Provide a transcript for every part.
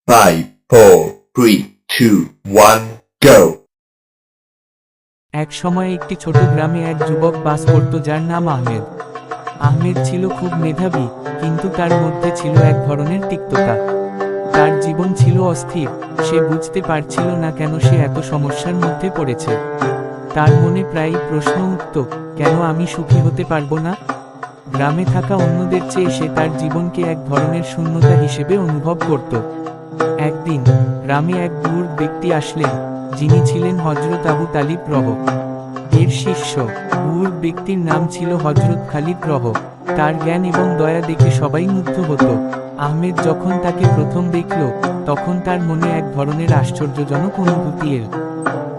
5, 4, 3, 2, 1, go! এক সময় একটি ছোট গ্রামে এক যুবক বাস করত যার নাম আহমেদ। আহমেদ ছিল খুব মেধাবী, কিন্তু তার মধ্যে ছিল এক ধরনের তিক্ততা। তার জীবন ছিল অস্থির, সে বুঝতে পারছিল না কেন সে এত সমস্যার মধ্যে পড়েছে। তার মনে প্রায়ই প্রশ্ন উঠত, কেন আমি সুখী হতে পারবো না? গ্রামে থাকা অন্যদের চেয়ে সে তার জীবনকে এক ধরনের শূন্যতা হিসেবে অনুভব করত। একদিন গ্রামে এক বুড় ব্যক্তি আসলেন, যিনি ছিলেন হযরত আবু তালিব রহ এর শিষ্য। বুড় ব্যক্তির নাম ছিল হযরত খালিদ রহ। তার জ্ঞান এবং দয়া দেখে সবাই মুগ্ধ হতো। আহমেদ যখন তাকে প্রথম দেখল, তখন তার মনে এক ধরনের আশ্চর্যজনক অনুভূতি এল।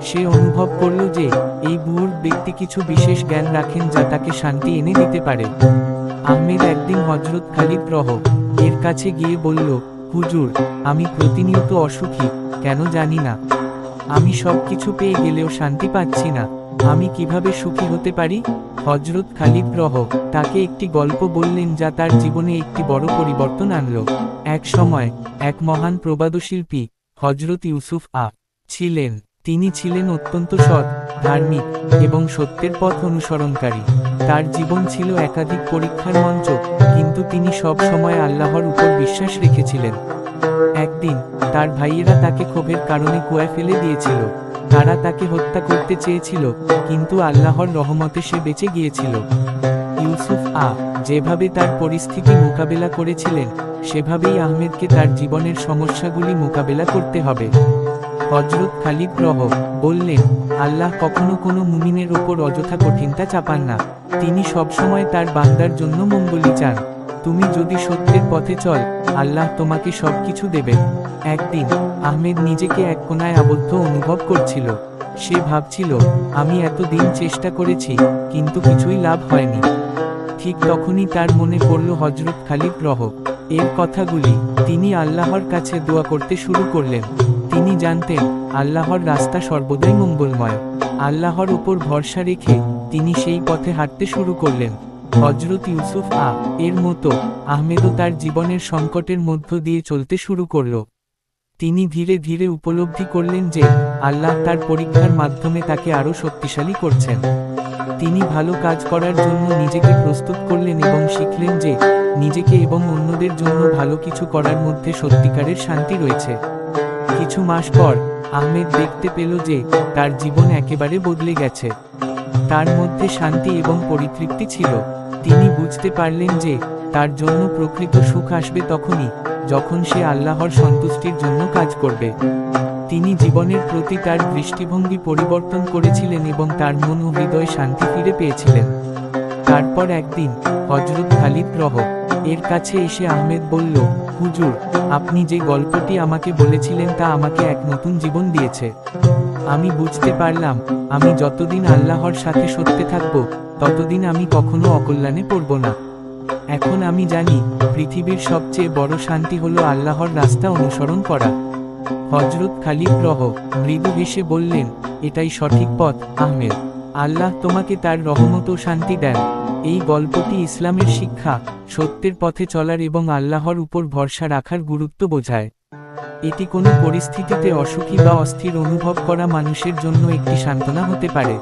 সে অনুভব করল যে এই বুড় ব্যক্তি কিছু বিশেষ জ্ঞান রাখেন যা তাকে শান্তি এনে দিতে পারে। আহমেদ একদিন হযরত খালিদ রহ এর কাছে গিয়ে বলল, হুজুর, আমি প্রতিনিয়ত অসুখী, কেন জানি না। আমি সব কিছু পেয়ে গেলেও শান্তি পাচ্ছি না। আমি কিভাবে সুখী হতে পারি? হযরত খালিদ রহ তাকে একটি গল্প বললেন যা তার জীবনে একটি বড় পরিবর্তন আনল। এক সময় এক মহান প্রবাদশিল্পী হযরত ইউসুফ ছিলেন। তিনি ছিলেন অত্যন্ত সৎ, ধার্মিক এবং সত্যের পথ অনুসরণকারী। তার জীবন ছিল একাধিক পরীক্ষার মঞ্চ, কিন্তু তিনি সব সময় আল্লাহর উপর বিশ্বাস রেখেছিলেন। একদিন তার ভাইয়েরা তাকে ক্ষোভের কারণে কুয়ায় ফেলে দিয়েছিল। তারা তাকে হত্যা করতে চেয়েছিল, কিন্তু আল্লাহর রহমতে সে বেঁচে গিয়েছিল। ইউসুফ যেভাবে তার পরিস্থিতি মোকাবেলা করেছিলেন, সেভাবেই আহমেদকে তার জীবনের সমস্যাগুলি মোকাবেলা করতে হবে। হযরত খালিদ রহ বললেন, আল্লাহ কখনো কোনো মুমিনের ওপর অযথা কঠিনতা চাপান না। তিনি সবসময় তার বান্দার জন্য মঙ্গলই চান। তুমি যদি সত্যের পথে চল, আল্লাহ তোমাকে সবকিছু দেবেন। একদিন আহমেদ নিজেকে এক কোণায় আবদ্ধ অনুভব করছিল। সে ভাবছিল, আমি এতদিন চেষ্টা করেছি, কিন্তু কিছুই লাভ হয়নি। ঠিক তখনই তার মনে পড়ল হযরত খালিদ রহ এর কথাগুলি। তিনি আল্লাহর কাছে দোয়া করতে শুরু করলেন। তিনি জানতেন আল্লাহর রাস্তা সর্বদাই মঙ্গলময়। আল্লাহর উপর ভরসা রেখে তিনি সেই পথে হাঁটতে শুরু করলেন। হযরত ইউসুফ এর মতো আহমেদও তার জীবনের সংকটের মধ্য দিয়ে চলতে শুরু করল। তিনি ধীরে ধীরে উপলব্ধি করলেন যে আল্লাহ তার পরীক্ষার মাধ্যমে তাকে আরও শক্তিশালী করছেন। তিনি ভালো কাজ করার জন্য নিজেকে প্রস্তুত করলেন এবং শিখলেন যে নিজেকে এবং অন্যদের জন্য ভালো কিছু করার মধ্যে সত্যিকারের শান্তি রয়েছে। কিছু মাস পর আহমেদ দেখতে পেল যে তার জীবন একেবারে বদলে গেছে। তার মধ্যে শান্তি এবং পরিতৃপ্তি ছিল। তিনি বুঝতে পারলেন যে তার জন্য প্রকৃত সুখ আসবে তখনই, যখন সে আল্লাহর সন্তুষ্টির জন্য কাজ করবে। তিনি জীবনের প্রতি তার দৃষ্টিভঙ্গি পরিবর্তন করেছিলেন এবং তার মন ও হৃদয় শান্তি ফিরে পেয়েছিলেন। তারপর একদিন হযরত খালিদ রহ এর কাছে এসে আহমেদ বলল, হুজুর, আপনি যে গল্পটি আমাকে বলেছিলেন তা আমাকে এক নতুন জীবন দিয়েছে। আমি বুঝতে পারলাম, আমি যতদিন আল্লাহর সাথে সত্যে থাকব, ততদিন আমি কখনো অকল্যাণে পড়ব না। এখন আমি জানি, পৃথিবীর সবচেয়ে বড় শান্তি হলো আল্লাহর রাস্তা অনুসরণ করা। হযরত খালিদ রহ মৃদু হেসে বললেন, এটাই সঠিক পথ আহমেদ। আল্লাহ তোমাকে তার রহমত ও শান্তি দেন। এই গল্পটি ইসলামের শিক্ষা, সত্যের পথে চলার এবং আল্লাহর উপর ভরসা রাখার গুরুত্ব বোঝায়। এটি কোনো পরিস্থিতিতে অসুখী বা অস্থির অনুভব করা মানুষের জন্য একটি সান্ত্বনা হতে পারে।